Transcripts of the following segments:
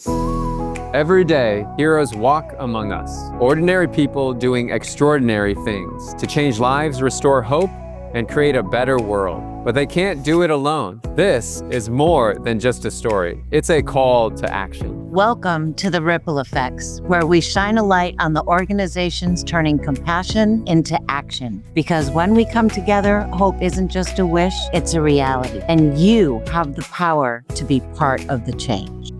Every day, heroes walk among us, ordinary people doing extraordinary things to change lives, restore hope, and create a better world. But they can't do it alone. This is more than just a story. It's a call to action. Welcome to the Ripple Effects, where we shine a light on the organizations turning compassion into action. Because when we come together, hope isn't just a wish, it's a reality. And you have the power to be part of the change.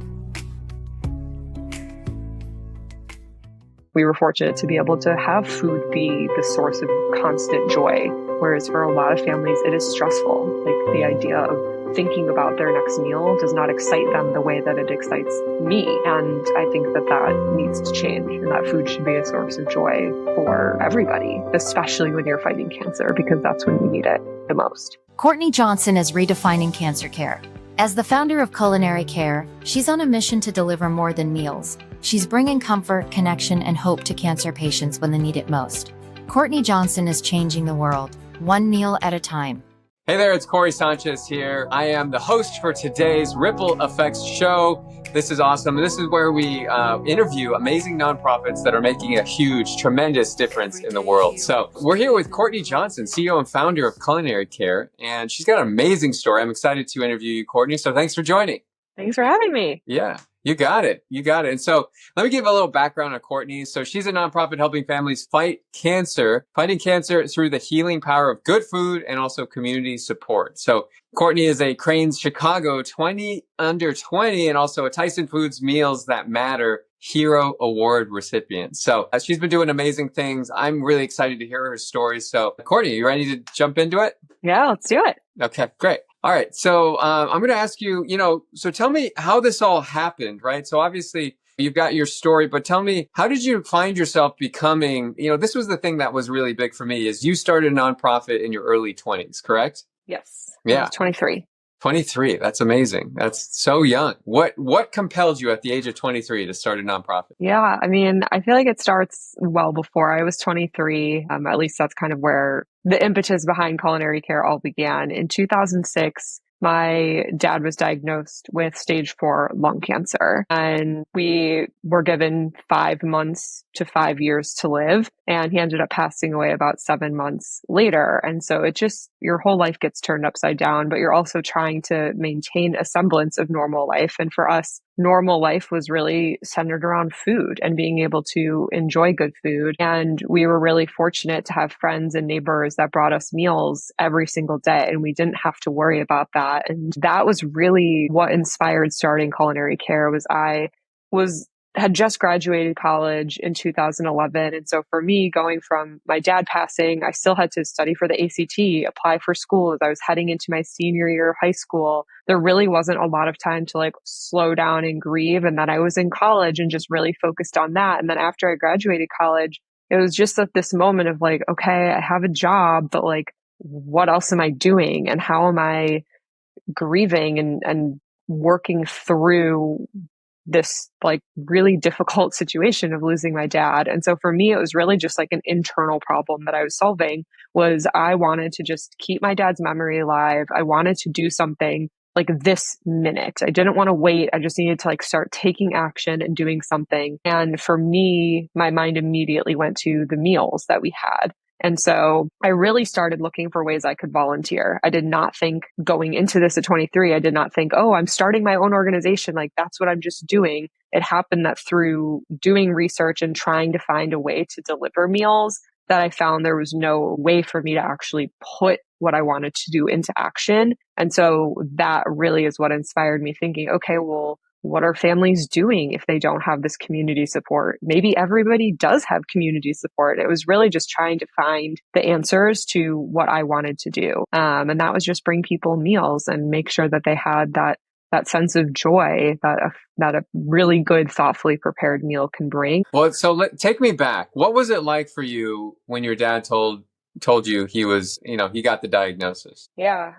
We were fortunate to be able to have food be the source of constant joy, whereas for a lot of families, it is stressful. Like the idea of thinking about their next meal does not excite them the way that it excites me. And I think that that needs to change, and that food should be a source of joy for everybody, especially when you're fighting cancer, because that's when you need it the most. Courtney Johnson is redefining cancer care. As the founder of Culinary Care, she's on a mission to deliver more than meals. She's bringing comfort, connection, and hope to cancer patients when they need it most. Courtney Johnson is changing the world, one meal at a time. Hey there, it's Corey Sanchez here. I am the host for today's Ripple Effects show. This is awesome. This is where we interview amazing nonprofits that are making a huge, tremendous difference in the world. So we're here with Courtney Johnson, CEO and founder of Culinary Care, and she's got an amazing story. I'm excited to interview you, Courtney. So thanks for joining. Thanks for having me. Yeah. You got it. You got it. And so let me give a little background on Courtney. So she's a nonprofit helping families fighting cancer through the healing power of good food and also community support. So Courtney is a Crain's Chicago 20 Under 20 and also a Tyson Foods Meals That Matter Hero Award recipient. So she's been doing amazing things. I'm really excited to hear her story. So Courtney, you ready to jump into it? Yeah, let's do it. Okay, great. All right. So I'm going to ask you, so tell me how this all happened, right? So obviously you've got your story, but tell me, how did you find yourself becoming, this was the thing that was really big for me is you started a nonprofit in your early 20s, correct? Yes. Yeah. I was 23. 23. That's amazing. That's so young. What compelled you at the age of 23 to start a nonprofit? Yeah. I mean, I feel like it starts well before I was 23. At least that's kind of where the impetus behind Culinary Care all began. In 2006, my dad was diagnosed with stage 4 lung cancer, and we were given 5 months to 5 years to live. And he ended up passing away about 7 months later. And so it just, your whole life gets turned upside down, but you're also trying to maintain a semblance of normal life. And for us, normal life was really centered around food and being able to enjoy good food. And we were really fortunate to have friends and neighbors that brought us meals every single day, and we didn't have to worry about that. And that was really what inspired starting Culinary Care. Had just graduated college in 2011. And so for me, going from my dad passing, I still had to study for the ACT, apply for school as I was heading into my senior year of high school. There really wasn't a lot of time to slow down and grieve. And then I was in college and just really focused on that. And then after I graduated college, it was just at this moment of okay, I have a job, but what else am I doing? And how am I grieving and working through this really difficult situation of losing my dad. And so for me, it was really just an internal problem that I was solving. Was I wanted to just keep my dad's memory alive. I wanted to do something this minute. I didn't want to wait. I just needed to start taking action and doing something. And for me, my mind immediately went to the meals that we had. And so I really started looking for ways I could volunteer. I did not think going into this at 23, I did not think, oh, I'm starting my own organization. That's what I'm just doing. It happened that through doing research and trying to find a way to deliver meals, that I found there was no way for me to actually put what I wanted to do into action. And so that really is what inspired me thinking, okay, well, what are families doing if they don't have this community support? Maybe everybody does have community support. It was really just trying to find the answers to what I wanted to do. And that was just bring people meals and make sure that they had that sense of joy that a really good, thoughtfully prepared meal can bring. Well, so take me back. What was it like for you when your dad told you he was, he got the diagnosis? Yeah.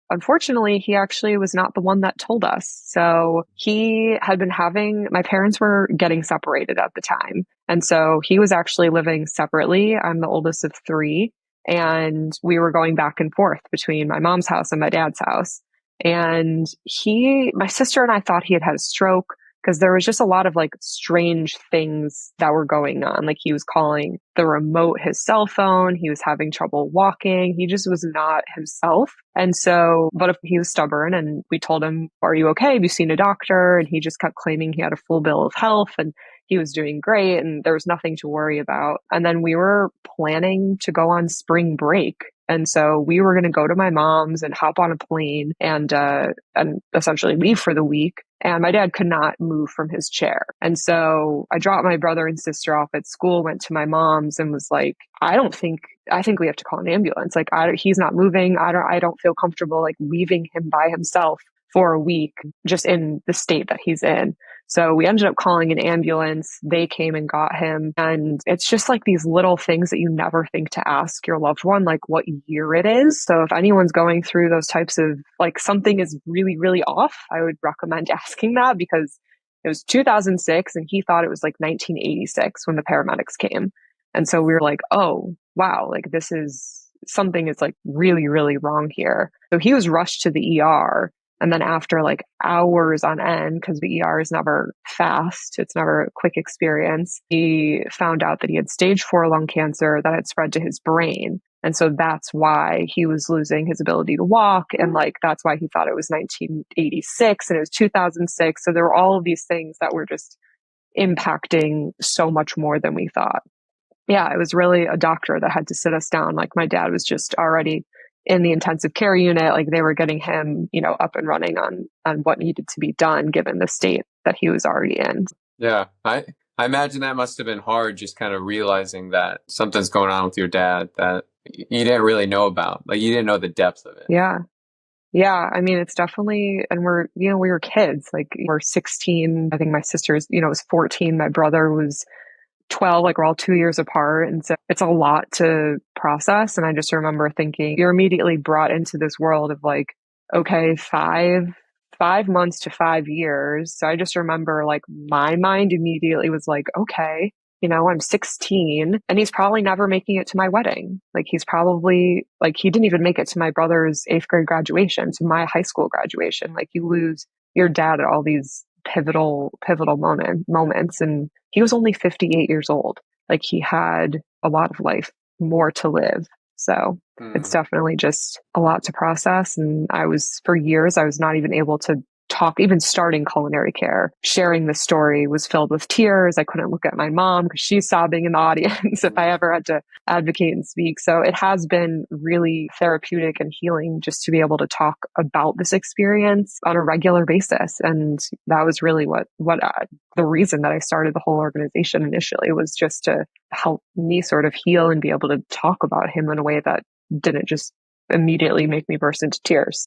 Unfortunately, he actually was not the one that told us. So he had been my parents were getting separated at the time. And so he was actually living separately. I'm the oldest of 3. And we were going back and forth between my mom's house and my dad's house. And my sister and I thought he had had a stroke because there was just a lot of like strange things that were going on. Like he was calling the remote his cell phone. He was having trouble walking. He just was not himself. And so, but if he was stubborn and we told him, are you okay? Have you seen a doctor? And he just kept claiming he had a full bill of health and he was doing great and there was nothing to worry about. And then we were planning to go on spring break. And so we were going to go to my mom's and hop on a plane and essentially leave for the week. And my dad could not move from his chair. And so I dropped my brother and sister off at school, went to my mom's and was like, I think we have to call an ambulance. Like, he's not moving. I don't feel comfortable like leaving him by himself for a week just in the state that he's in. So we ended up calling an ambulance. They came and got him. And it's just like these little things that you never think to ask your loved one, like what year it is. So if anyone's going through those types of like something is really, really off, I would recommend asking that because it was 2006 and he thought it was like 1986 when the paramedics came. And so we were like, oh, wow, like this is something is like really, really wrong here. So he was rushed to the ER. And then after like hours on end, because the ER is never fast, it's never a quick experience, he found out that he had stage 4 lung cancer that had spread to his brain. And so that's why he was losing his ability to walk. And like, that's why he thought it was 1986 and it was 2006. So there were all of these things that were just impacting so much more than we thought. Yeah, it was really a doctor that had to sit us down. Like my dad was just already in the intensive care unit, like they were getting him, up and running on what needed to be done given the state that he was already in. Yeah, I imagine that must have been hard, just kind of realizing that something's going on with your dad that you didn't really know about. Like you didn't know the depth of it. Yeah. Yeah. I mean, it's definitely, and we were kids, like we're 16. I think my sister's, was 14. My brother was 12, like we're all 2 years apart. And so it's a lot to process. And I just remember thinking you're immediately brought into this world of like, okay, 5 months to 5 years. So I just remember like my mind immediately was like, okay, I'm 16 and he's probably never making it to my wedding. Like he's probably like, he didn't even make it to my brother's 8th grade graduation, to my high school graduation. Like you lose your dad at all these pivotal moments. And he was only 58 years old. Like he had a lot of life more to live. So it's definitely just a lot to process. And for years, I was not even able to talk, even starting culinary care. Sharing the story was filled with tears. I couldn't look at my mom because she's sobbing in the audience if I ever had to advocate and speak. So it has been really therapeutic and healing just to be able to talk about this experience on a regular basis. And that was really what the reason that I started the whole organization initially, was just to help me sort of heal and be able to talk about him in a way that didn't just immediately make me burst into tears.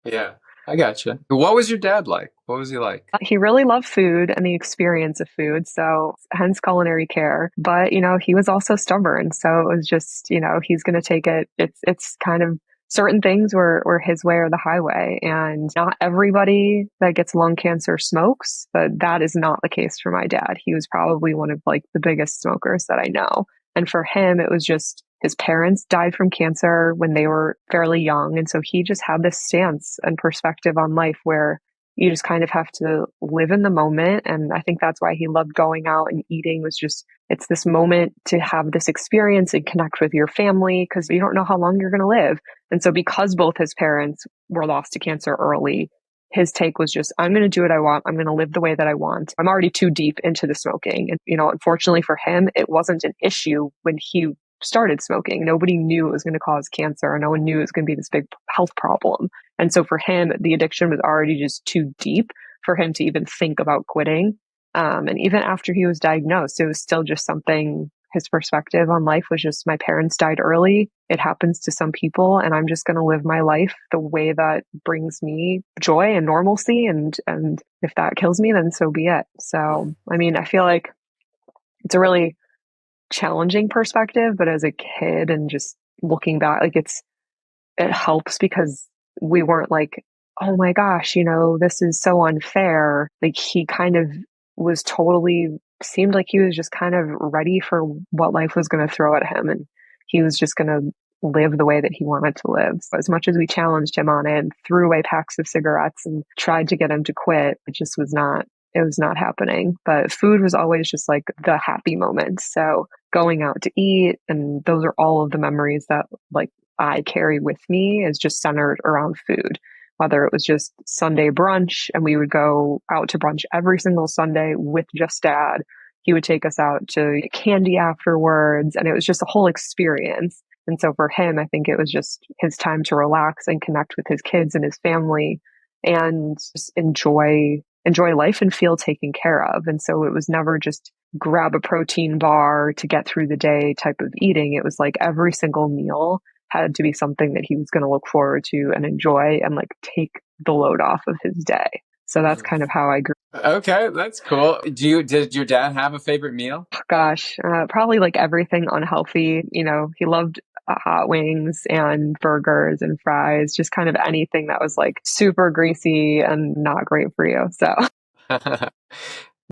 Yeah. I gotcha. What was your dad like? What was he like? He really loved food and the experience of food. So hence culinary care. But, he was also stubborn. So it was just, he's going to take it. It's kind of certain things were his way or the highway. And not everybody that gets lung cancer smokes, but that is not the case for my dad. He was probably one of like the biggest smokers that I know. And for him, it was just his parents died from cancer when they were fairly young. And so he just had this stance and perspective on life where you just kind of have to live in the moment. And I think that's why he loved going out and eating, was just, it's this moment to have this experience and connect with your family because you don't know how long you're going to live. And so because both his parents were lost to cancer early, his take was just, I'm going to do what I want. I'm going to live the way that I want. I'm already too deep into the smoking. And, unfortunately for him, it wasn't an issue when he started smoking. Nobody knew it was going to cause cancer. No one knew it was going to be this big health problem. And so for him, the addiction was already just too deep for him to even think about quitting. And even after he was diagnosed, it was still just something, his perspective on life was just, my parents died early. It happens to some people, and I'm just going to live my life the way that brings me joy and normalcy. And if that kills me, then so be it. So, I mean, I feel like it's a really challenging perspective, but as a kid and just looking back, like it helps because we weren't like, oh my gosh, this is so unfair. Like he kind of was seemed like he was just kind of ready for what life was going to throw at him. And he was just going to live the way that he wanted to live. So as much as we challenged him on it and threw away packs of cigarettes and tried to get him to quit, it just was not it was not happening. But food was always just like the happy moments. So going out to eat, and those are all of the memories that like I carry with me, is just centered around food. Whether it was just Sunday brunch, and we would go out to brunch every single Sunday with just dad. He would take us out to candy afterwards, and it was just a whole experience. And so for him, I think it was just his time to relax and connect with his kids and his family and just enjoy life and feel taken care of. And so it was never just grab a protein bar to get through the day type of eating. It was like every single meal had to be something that he was going to look forward to and enjoy and like take the load off of his day. So that's kind of how I grew. Okay, that's cool. Did your dad have a favorite meal? Gosh, probably like everything unhealthy. You know, he loved hot wings and burgers and fries, just kind of anything that was like super greasy and not great for you. So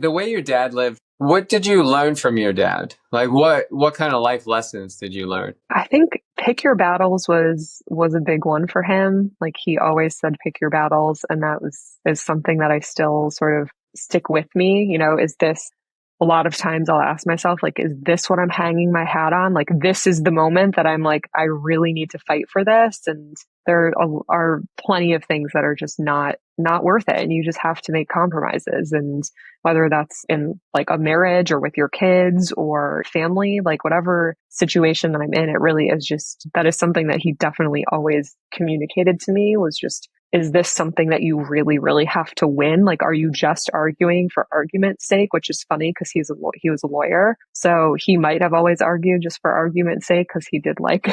The way your dad lived, what did you learn from your dad? Like what kind of life lessons did you learn? I think pick your battles was a big one for him. Like he always said, pick your battles. And that is something that I still sort of stick with me. You know, is this a lot of times I'll ask myself, like, is this what I'm hanging my hat on? Like, this is the moment that I'm like, I really need to fight for this. And there are plenty of things that are just not worth it. And you just have to make compromises. And whether that's in like a marriage or with your kids or family, like whatever situation that I'm in, it really is just, that is something that he definitely always communicated to me, was just, is this something that you really, really have to win? Like, are you just arguing for argument's sake? Which is funny because he was a lawyer. So he might have always argued just for argument's sake because he did like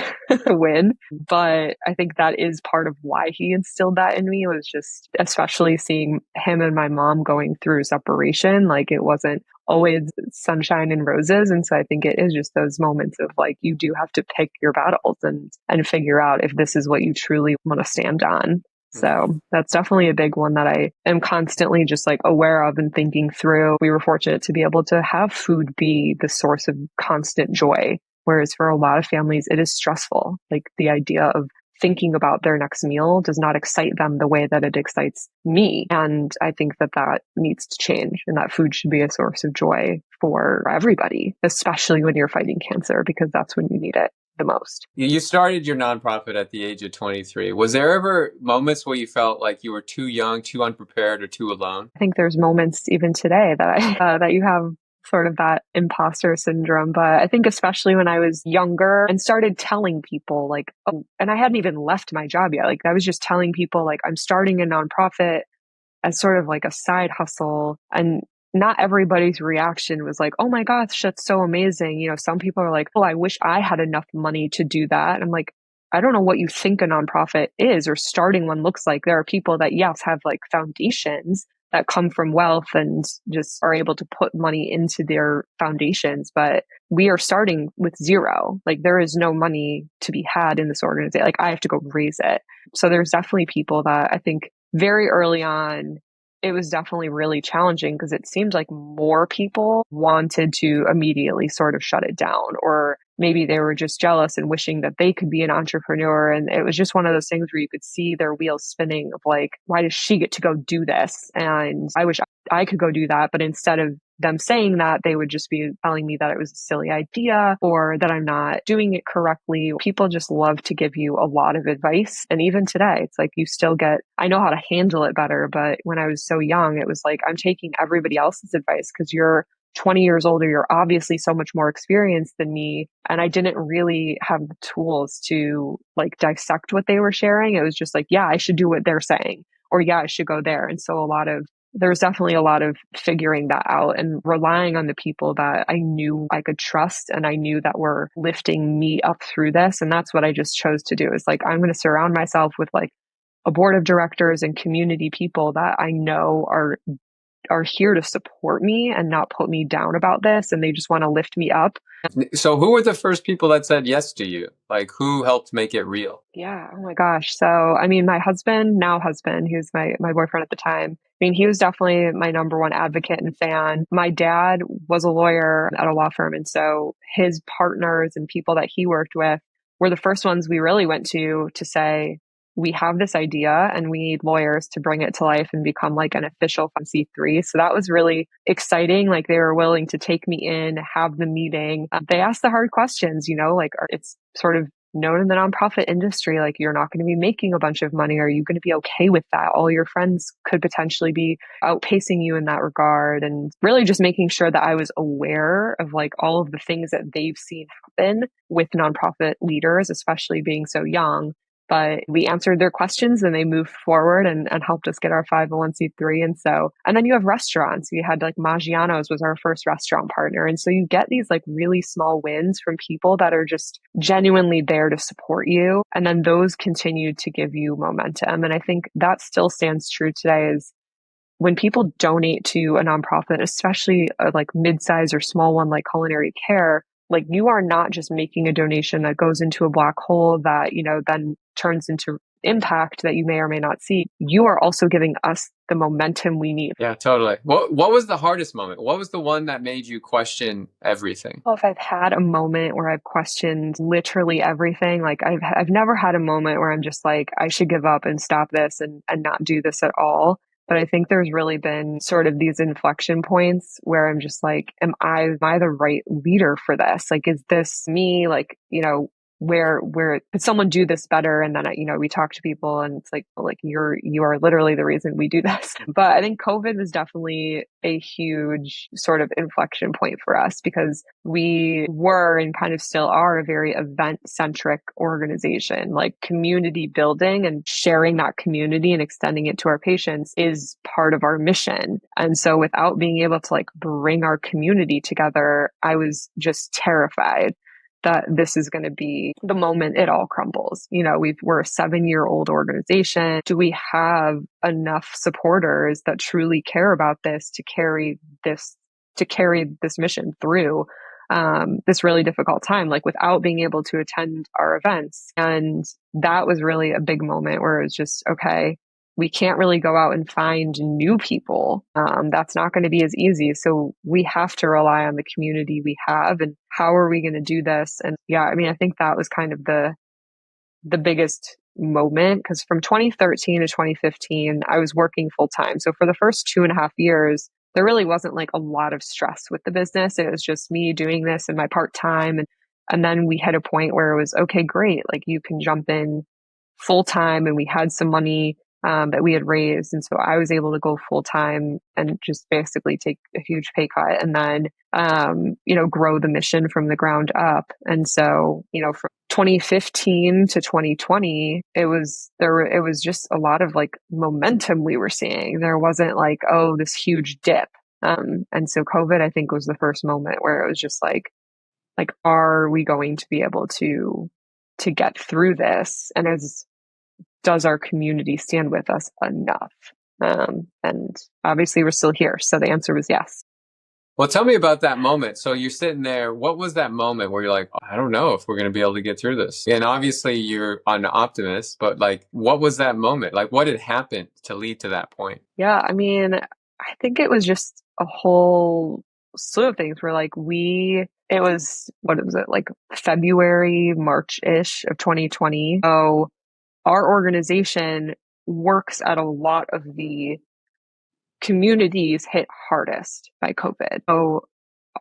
win. But I think that is part of why he instilled that in me, was just, especially seeing him and my mom going through separation. Like it wasn't always sunshine and roses. And so I think it is just those moments of like, you do have to pick your battles and figure out if this is what you truly want to stand on. So that's definitely a big one that I am constantly just like aware of and thinking through. We were fortunate to be able to have food be the source of constant joy, whereas for a lot of families, it is stressful. Like the idea of thinking about their next meal does not excite them the way that it excites me. And I think that needs to change, and that food should be a source of joy for everybody, especially when you're fighting cancer, because that's when you need it the most. You started your nonprofit at the age of 23. Was there ever moments where you felt like you were too young, too unprepared, or too alone? I think there's moments even today that that you have sort of that imposter syndrome. But I think especially when I was younger and started telling people like, oh, and I hadn't even left my job yet. Like I was just telling people like, I'm starting a nonprofit as sort of like a side hustle. And not everybody's reaction was like, oh my gosh, that's so amazing. You know, some people are like, oh, I wish I had enough money to do that. And I'm like, I don't know what you think a nonprofit is or starting one looks like. There are people that, yes, have like foundations that come from wealth and just are able to put money into their foundations. But we are starting with zero. Like there is no money to be had in this organization. Like I have to go raise it. So there's definitely people that I think very early on, it was definitely really challenging because it seemed like more people wanted to immediately sort of shut it down, or maybe they were just jealous and wishing that they could be an entrepreneur. And it was just one of those things where you could see their wheels spinning of like, why does she get to go do this? And I wish I could go do that. But instead of them saying that, they would just be telling me that it was a silly idea or that I'm not doing it correctly. People just love to give you a lot of advice. And even today, it's like you still get, I know how to handle it better. But when I was so young, it was like, I'm taking everybody else's advice because you're 20 years older. You're obviously so much more experienced than me. And I didn't really have the tools to like dissect what they were sharing. It was just like, yeah, I should do what they're saying, or yeah, I should go there. And so there's definitely a lot of figuring that out and relying on the people that I knew I could trust and I knew that were lifting me up through this. And that's what I just chose to do, is like, I'm going to surround myself with like a board of directors and community people that I know are here to support me and not put me down about this. And they just want to lift me up. So who were the first people that said yes to you? Like who helped make it real? Yeah. Oh my gosh. So, I mean, my now husband, who's my boyfriend at the time, I mean, he was definitely my number one advocate and fan. My dad was a lawyer at a law firm. And so his partners and people that he worked with were the first ones we really went to say, we have this idea and we need lawyers to bring it to life and become like an official C3. So that was really exciting. Like they were willing to take me in, have the meeting. They asked the hard questions, like it's sort of known in the nonprofit industry, like you're not going to be making a bunch of money. Are you going to be okay with that? All your friends could potentially be outpacing you in that regard. And really just making sure that I was aware of like all of the things that they've seen happen with nonprofit leaders, especially being so young. But we answered their questions and they moved forward and helped us get our 501c3. And then you have restaurants. We had like Maggiano's was our first restaurant partner. And so you get these like really small wins from people that are just genuinely there to support you. And then those continue to give you momentum. And I think that still stands true today is when people donate to a nonprofit, especially a like mid-size or small one like Culinary Care, like you are not just making a donation that goes into a black hole that, then turns into impact that you may or may not see. You are also giving us the momentum we need. Yeah, totally. What was the hardest moment? What was the one that made you question everything? Well, if I've had a moment where I've questioned literally everything, like I've never had a moment where I'm just like, I should give up and stop this and not do this at all. But I think there's really been sort of these inflection points where I'm just like, am I the right leader for this? Like, is this me? Like, where could someone do this better? And then, we talk to people and it's like you are literally the reason we do this. But I think COVID was definitely a huge sort of inflection point for us because we were and kind of still are a very event centric organization. Like community building and sharing that community and extending it to our patients is part of our mission. And so without being able to like bring our community together, I was just terrified that this is going to be the moment it all crumbles. We're a 7-year-old organization. Do we have enough supporters that truly care about this to carry this mission through this really difficult time, like without being able to attend our events? And that was really a big moment where it was just, okay, we can't really go out and find new people. That's not going to be as easy. So we have to rely on the community we have. And how are we going to do this? And yeah, I think that was kind of the biggest moment because from 2013 to 2015, I was working full time. So for the first 2.5 years, there really wasn't like a lot of stress with the business. It was just me doing this in my part time. And then we hit a point where it was, okay, great. Like you can jump in full time and we had some money that we had raised. And so I was able to go full time and just basically take a huge pay cut and then, grow the mission from the ground up. And so, from 2015 to 2020, it was just a lot of like momentum we were seeing. There wasn't like, oh, this huge dip. And so COVID, I think, was the first moment where it was just like, are we going to be able to get through this? And does our community stand with us enough? And obviously we're still here. So the answer was yes. Well, tell me about that moment. So you're sitting there. What was that moment where you're like, I don't know if we're going to be able to get through this? And obviously you're an optimist, but like, what was that moment? Like, what had happened to lead to that point? Yeah, I think it was just a whole slew of things where like it was, what was it, like February, March-ish of 2020. So our organization works at a lot of the communities hit hardest by COVID. So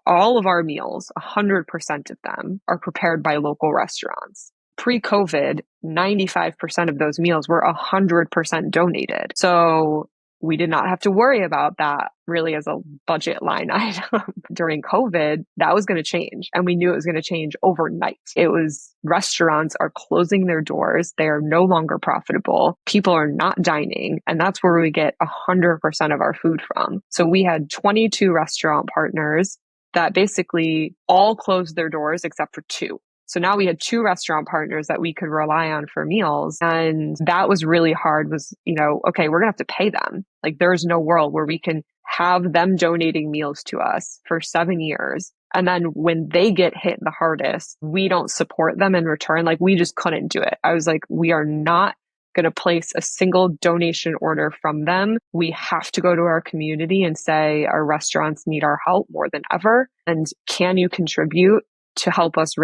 all of our meals, 100% of them, are prepared by local restaurants. Pre-COVID, 95% of those meals were 100% donated. So we did not have to worry about that really as a budget line item. During COVID, that was going to change. And we knew it was going to change overnight. It was restaurants are closing their doors. They are no longer profitable. People are not dining. And that's where we get 100% of our food from. So we had 22 restaurant partners that basically all closed their doors except for 2. So now we had 2 restaurant partners that we could rely on for meals. And that was really hard was, okay, we're going to have to pay them. Like there's no world where we can have them donating meals to us for 7 years. And then when they get hit the hardest, we don't support them in return. Like we just couldn't do it. I was like, we are not going to place a single donation order from them. We have to go to our community and say, our restaurants need our help more than ever. And can you contribute to help us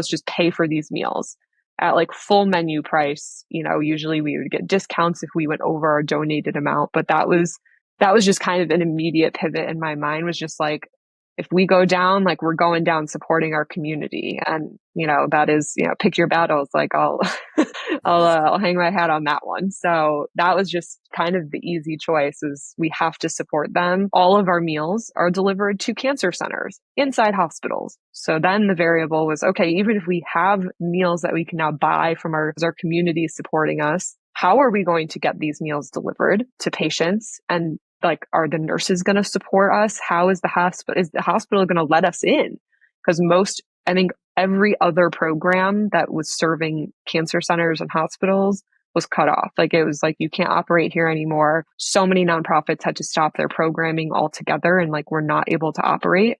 just pay for these meals? at like full menu price. Usually we would get discounts if we went over our donated amount, but that was just kind of an immediate pivot in my mind, was just like, if we go down, like we're going down supporting our community. And, that is, pick your battles. Like I'll hang my hat on that one. So that was just kind of the easy choice, is we have to support them. All of our meals are delivered to cancer centers inside hospitals. So then the variable was, okay, even if we have meals that we can now buy from our community supporting us, how are we going to get these meals delivered to patients? And like, are the nurses going to support us? How is the hospital going to let us in? Because I think every other program that was serving cancer centers and hospitals was cut off. Like, it was like, you can't operate here anymore. So many nonprofits had to stop their programming altogether, and like, we're not able to operate.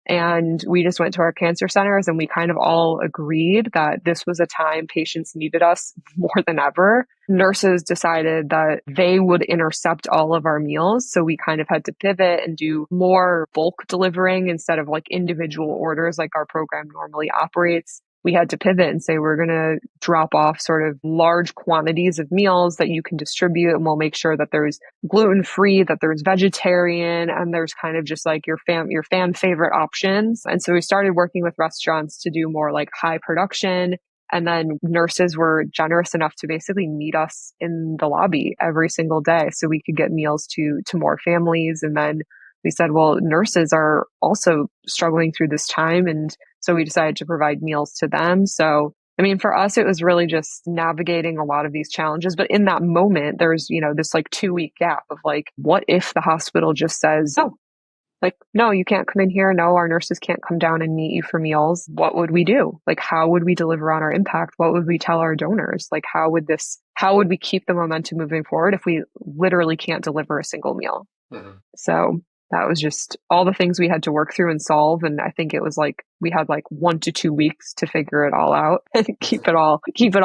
And we just went to our cancer centers, and we kind of all agreed that this was a time patients needed us more than ever. Nurses decided that they would intercept all of our meals. So we kind of had to pivot and do more bulk delivering instead of like individual orders like our program normally operates. We had to pivot and say, we're going to drop off sort of large quantities of meals that you can distribute, and we'll make sure that there's gluten-free, that there's vegetarian, and there's kind of just like your fan favorite options. And so we started working with restaurants to do more like high production. And then nurses were generous enough to basically meet us in the lobby every single day so we could get meals to more families. And then we said, well, nurses are also struggling through this time. And so we decided to provide meals to them. So, I mean, for us, it was really just navigating a lot of these challenges. But in that moment, there's, this like 2-week gap of like, what if the hospital just says, oh, like, no, you can't come in here. No, our nurses can't come down and meet you for meals. What would we do? Like, how would we deliver on our impact? What would we tell our donors? Like, how would we keep the momentum moving forward if we literally can't deliver a single meal? Mm-hmm. So that was just all the things we had to work through and solve. And I think it was like, we had like 1 to 2 weeks to figure it all out and keep it all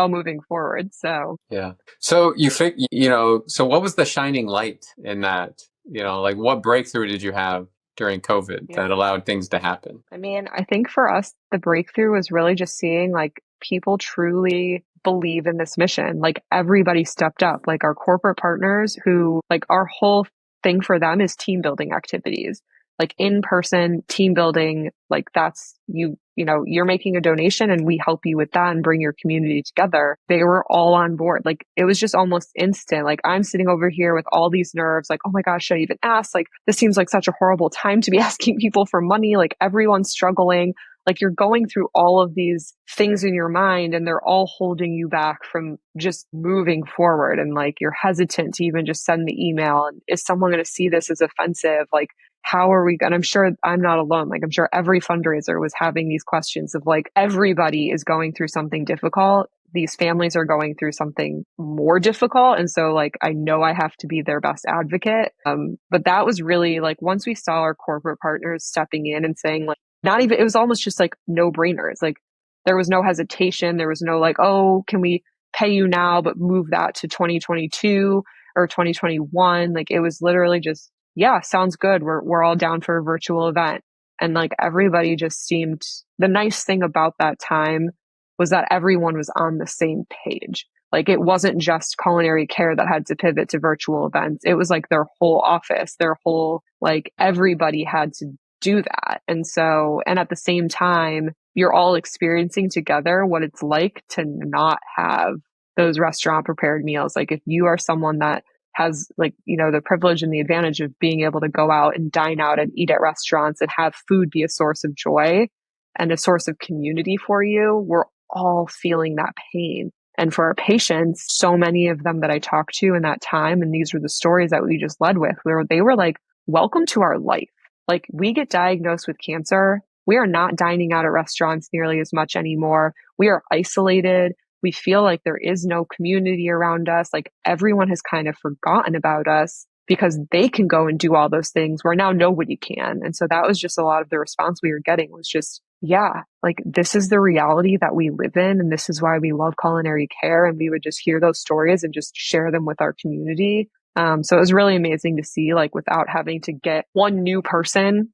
moving forward. So, yeah. So so what was the shining light in that, like what breakthrough did you have during COVID that allowed things to happen? I mean, I think for us, the breakthrough was really just seeing like people truly believe in this mission. Like, everybody stepped up, like our corporate partners, who like our whole thing for them is team building activities, like in-person team building. Like, that's you're making a donation and we help you with that and bring your community together. They were all on board. Like, it was just almost instant. Like, I'm sitting over here with all these nerves, like, oh my gosh, should I even ask? Like, this seems like such a horrible time to be asking people for money. Like, everyone's struggling. Like, you're going through all of these things in your mind, and they're all holding you back from just moving forward. And like, you're hesitant to even just send the email. And is someone going to see this as offensive? Like, how are we going? I'm sure I'm not alone. Like, I'm sure every fundraiser was having these questions of like, everybody is going through something difficult. These families are going through something more difficult. And so like, I know I have to be their best advocate. But that was really like, once we saw our corporate partners stepping in and saying like, it was almost just like no brainers. Like, there was no hesitation. There was no like, oh, can we pay you now, but move that to 2022 or 2021? Like, it was literally just, yeah, sounds good. We're all down for a virtual event. And like, everybody just seemed, the nice thing about that time was that everyone was on the same page. Like, it wasn't just Culinary Care that had to pivot to virtual events. It was like their whole office, like, everybody had to do that. And at the same time, you're all experiencing together what it's like to not have those restaurant prepared meals. Like, if you are someone that has like, the privilege and the advantage of being able to go out and dine out and eat at restaurants and have food be a source of joy and a source of community for you, we're all feeling that pain. And for our patients, so many of them that I talked to in that time, and these were the stories that we just led with, where they were like, welcome to our life. Like, we get diagnosed with cancer. We are not dining out at restaurants nearly as much anymore. We are isolated. We feel like there is no community around us. Like, everyone has kind of forgotten about us because they can go and do all those things where now nobody can. And so that was just a lot of the response we were getting, was just, yeah, like, this is the reality that we live in. And this is why we love Culinary Care. And we would just hear those stories and just share them with our community. So it was really amazing to see, like, without having to get one new person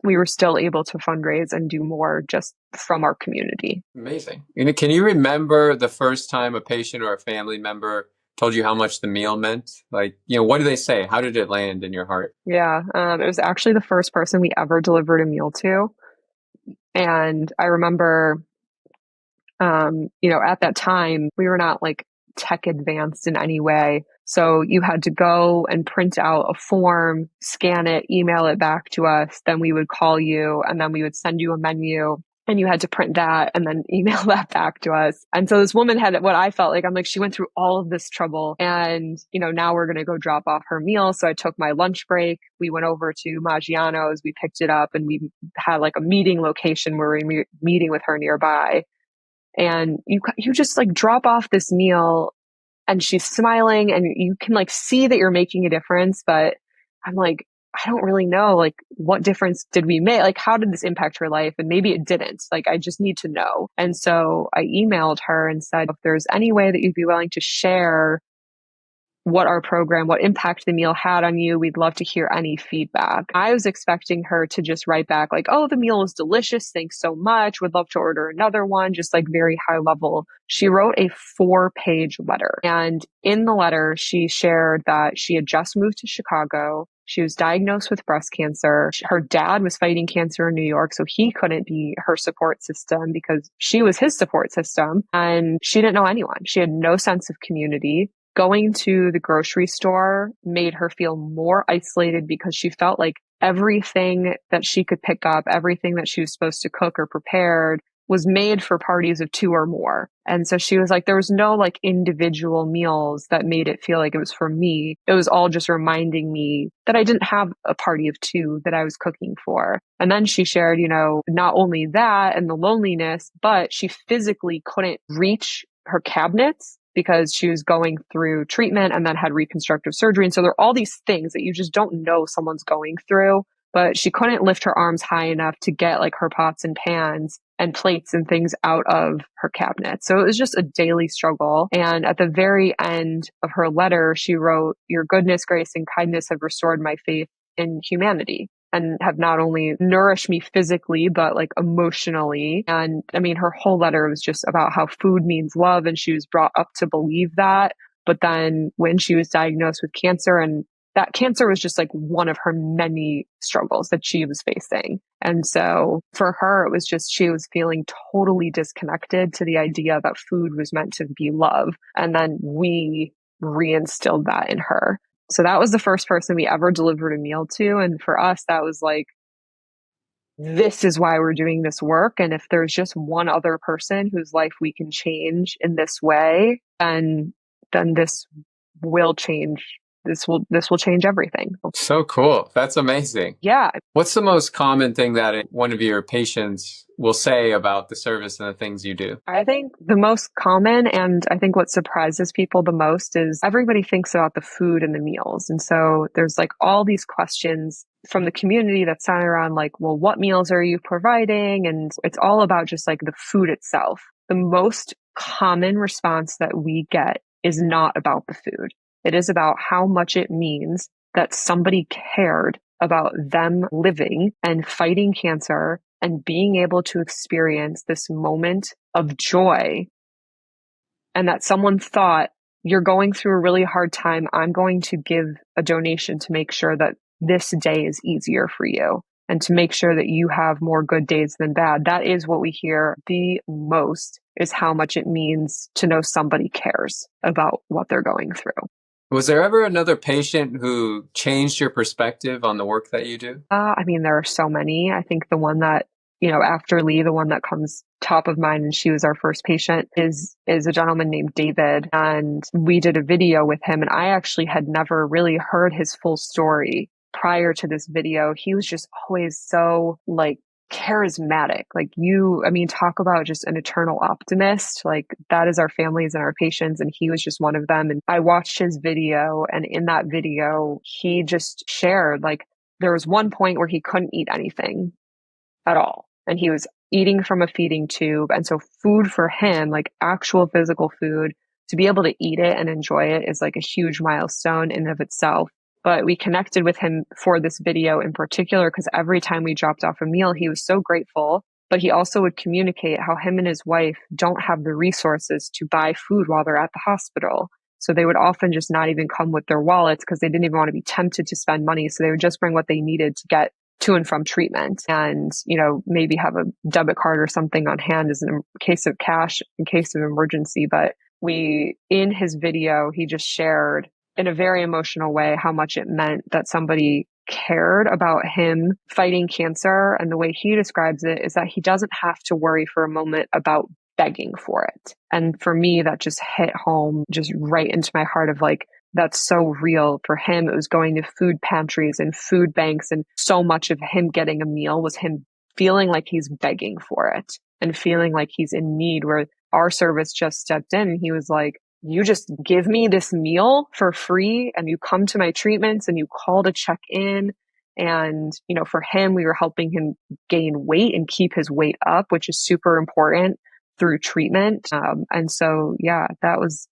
we were still able to fundraise and do more just from our community. Amazing. Can you remember the first time a patient or a family member told you how much the meal meant? Like, what did they say? How did it land in your heart? Yeah, it was actually the first person we ever delivered a meal to. And I remember, at that time, we were not like tech advanced in any way. So you had to go and print out a form, scan it, email it back to us. Then we would call you and then we would send you a menu and you had to print that and then email that back to us. And so this woman had what I felt like, I'm like, she went through all of this trouble and, now we're going to go drop off her meal. So I took my lunch break. We went over to Maggiano's. We picked it up and we had like a meeting location where we were meeting with her nearby. And you just like drop off this meal and she's smiling and you can like see that you're making a difference. But I'm like, I don't really know, like, what difference did we make? Like, how did this impact her life? And maybe it didn't. Like, I just need to know. And so I emailed her and said, if there's any way that you'd be willing to share what our program, what impact the meal had on you, we'd love to hear any feedback. I was expecting her to just write back like, oh, the meal was delicious. Thanks so much. Would love to order another one. Just like very high level. She wrote a 4-page letter. And in the letter, she shared that she had just moved to Chicago. She was diagnosed with breast cancer. Her dad was fighting cancer in New York, so he couldn't be her support system because she was his support system. And she didn't know anyone. She had no sense of community. Going to the grocery store made her feel more isolated because she felt like everything that she could pick up, everything that she was supposed to cook or prepared was made for parties of 2 or more. And so she was like, there was no like individual meals that made it feel like it was for me. It was all just reminding me that I didn't have a party of 2 that I was cooking for. And then she shared, not only that and the loneliness, but she physically couldn't reach her cabinets because she was going through treatment and then had reconstructive surgery. And so there are all these things that you just don't know someone's going through, but she couldn't lift her arms high enough to get like her pots and pans and plates and things out of her cabinet. So it was just a daily struggle. And at the very end of her letter, she wrote, "Your goodness, grace, and kindness have restored my faith in humanity and have not only nourished me physically, but like emotionally." And I mean, her whole letter was just about how food means love. And she was brought up to believe that. But then when she was diagnosed with cancer, and that cancer was just like one of her many struggles that she was facing. And so for her, it was just, she was feeling totally disconnected to the idea that food was meant to be love. And then we reinstilled that in her. So that was the first person we ever delivered a meal to. And for us, that was like, this is why we're doing this work. And if there's just one other person whose life we can change in this way, then this will change. This will change everything. So cool. That's amazing. Yeah. What's the most common thing that one of your patients will say about the service and the things you do? I think the most common, and I think what surprises people the most, is everybody thinks about the food and the meals. And so there's like all these questions from the community that center around like, well, what meals are you providing? And it's all about just like the food itself. The most common response that we get is not about the food. It is about how much it means that somebody cared about them living and fighting cancer and being able to experience this moment of joy. And that someone thought, you're going through a really hard time. I'm going to give a donation to make sure that this day is easier for you and to make sure that you have more good days than bad. That is what we hear the most, is how much it means to know somebody cares about what they're going through. Was there ever another patient who changed your perspective on the work that you do? I mean, there are so many. I think the one that, after Lee, the one that comes top of mind, and she was our first patient, is a gentleman named David. And we did a video with him, and I actually had never really heard his full story prior to this video. He was just always so like charismatic. Like talk about just an eternal optimist. Like that is our families and our patients. And he was just one of them. And I watched his video, and in that video, he just shared, like, there was one point where he couldn't eat anything at all. And he was eating from a feeding tube. And so food for him, like actual physical food, to be able to eat it and enjoy it is like a huge milestone in and of itself. But we connected with him for this video in particular because every time we dropped off a meal, he was so grateful. But he also would communicate how him and his wife don't have the resources to buy food while they're at the hospital. So they would often just not even come with their wallets because they didn't even want to be tempted to spend money. So they would just bring what they needed to get to and from treatment, and, maybe have a debit card or something on hand as in case of cash, in case of emergency. But in his video, he just shared in a very emotional way how much it meant that somebody cared about him fighting cancer. And the way he describes it is that he doesn't have to worry for a moment about begging for it. And for me, that just hit home just right into my heart of like, that's so real for him. It was going to food pantries and food banks, and so much of him getting a meal was him feeling like he's begging for it and feeling like he's in need, where our service just stepped in and he was like, you just give me this meal for free and you come to my treatments and you call to check in. And, for him, we were helping him gain weight and keep his weight up, which is super important through treatment. And so, yeah, that was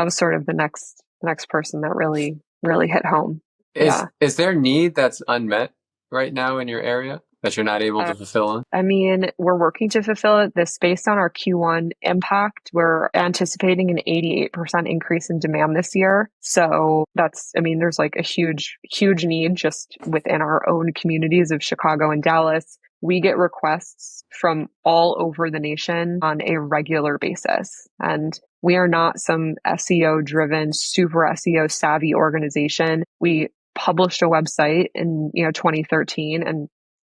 sort of the next person that really, really hit home. Is there need that's unmet right now in your area that you're not able to fulfill? I mean, we're working to fulfill it. This based on our Q1 impact, we're anticipating an 88% increase in demand this year. So there's like a huge, huge need just within our own communities of Chicago and Dallas. We get requests from all over the nation on a regular basis. And we are not some SEO driven, super SEO savvy organization. We published a website in 2013, and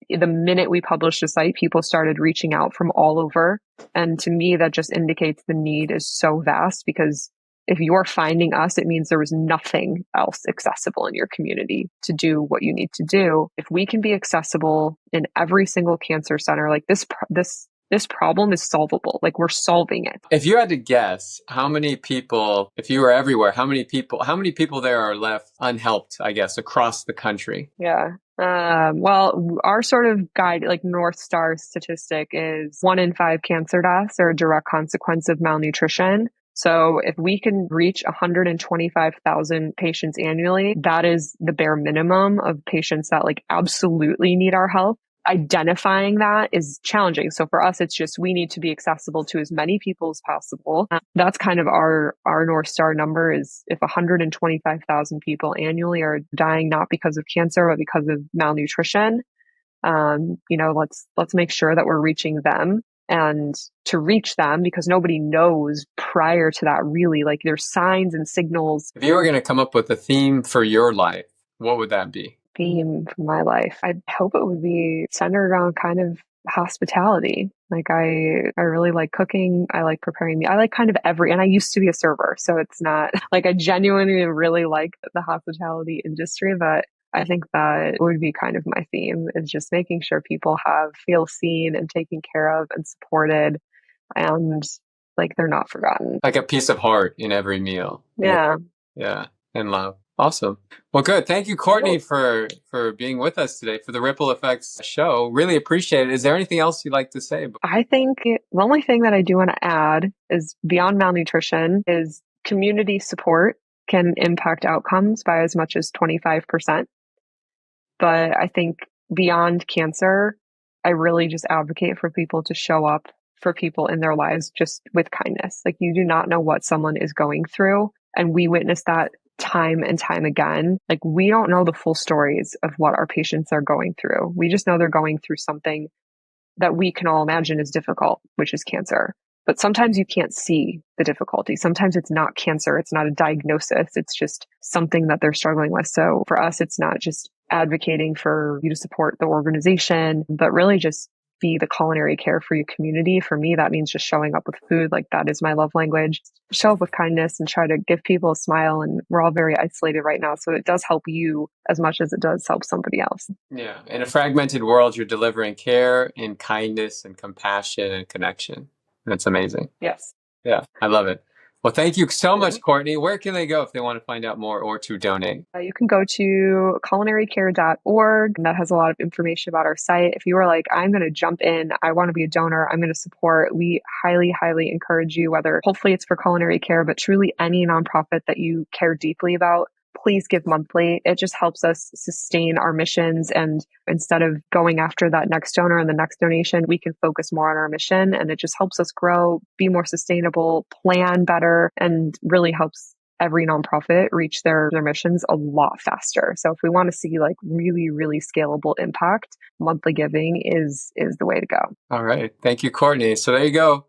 the minute we published the site, people started reaching out from all over. And to me, that just indicates the need is so vast, because if you're finding us, it means there was nothing else accessible in your community to do what you need to do. If we can be accessible in every single cancer center, like this problem is solvable. Like, we're solving it. If you had to guess how many people, if you were everywhere, how many people there are left unhelped, I guess, across the country? Yeah. Well, our sort of guide, like North Star statistic, is 1 in 5 cancer deaths are a direct consequence of malnutrition. So if we can reach 125,000 patients annually, that is the bare minimum of patients that like absolutely need our help. Identifying that is challenging. So for us, it's just, we need to be accessible to as many people as possible. That's kind of our North Star number, is if 125,000 people annually are dying, not because of cancer, but because of malnutrition, let's make sure that we're reaching them. And to reach them, because nobody knows prior to that, really, like, there's signs and signals. If you were going to come up with a theme for your life, what would that be? Theme for my life, I hope it would be centered around kind of hospitality. Like, I really like cooking. I like preparing. I like kind of and I used to be a server, so it's not like I genuinely really like the hospitality industry, but I think that would be kind of my theme, is just making sure people feel seen and taken care of and supported, and like they're not forgotten. Like a piece of heart in every meal. Yeah. Yeah. And love. Awesome. Well, good. Thank you, Courtney, for being with us today for the Ripple Effects show. Really appreciate it. Is there anything else you'd like to say? I think the only thing that I do want to add is, beyond malnutrition, is community support can impact outcomes by as much as 25%. But I think beyond cancer, I really just advocate for people to show up for people in their lives just with kindness. Like, you do not know what someone is going through. And we witness that time and time again. Like, we don't know the full stories of what our patients are going through. We just know they're going through something that we can all imagine is difficult, which is cancer. But sometimes you can't see the difficulty. Sometimes it's not cancer. It's not a diagnosis. It's just something that they're struggling with. So for us, it's not just advocating for you to support the organization, but really just be the culinary care for your community. For me, that means just showing up with food. Like, that is my love language. Show up with kindness and try to give people a smile. And we're all very isolated right now, so it does help you as much as it does help somebody else. Yeah. In a fragmented world, you're delivering care and kindness and compassion and connection. That's amazing. Yes. Yeah. I love it. Well, thank you so much, Courtney. Where can they go if they want to find out more or to donate? You can go to culinarycare.org. And that has a lot of information about our site. If you are like, I'm going to jump in, I want to be a donor, I'm going to support, we highly, highly encourage you, whether hopefully it's for culinary care, but truly any nonprofit that you care deeply about, please give monthly. It just helps us sustain our missions. And instead of going after that next donor and the next donation, we can focus more on our mission. And it just helps us grow, be more sustainable, plan better, and really helps every nonprofit reach their missions a lot faster. So if we want to see like really, really scalable impact, monthly giving is the way to go. All right. Thank you, Courtney. So there you go.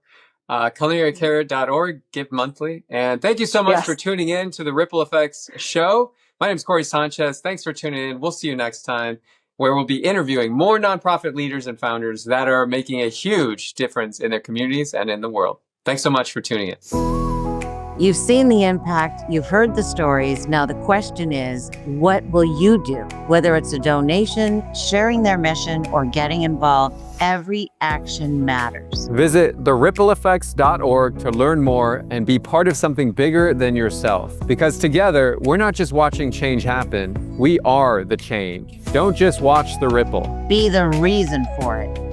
CulinaryCare.org, give monthly. And thank you so much for tuning in to the Ripple Effects show. My name is Corey Sanchez. Thanks for tuning in. We'll see you next time, where we'll be interviewing more nonprofit leaders and founders that are making a huge difference in their communities and in the world. Thanks so much for tuning in. You've seen the impact, you've heard the stories. Now the question is, what will you do? Whether it's a donation, sharing their mission, or getting involved, every action matters. Visit therippleeffects.org to learn more and be part of something bigger than yourself. Because together, we're not just watching change happen, we are the change. Don't just watch the ripple. Be the reason for it.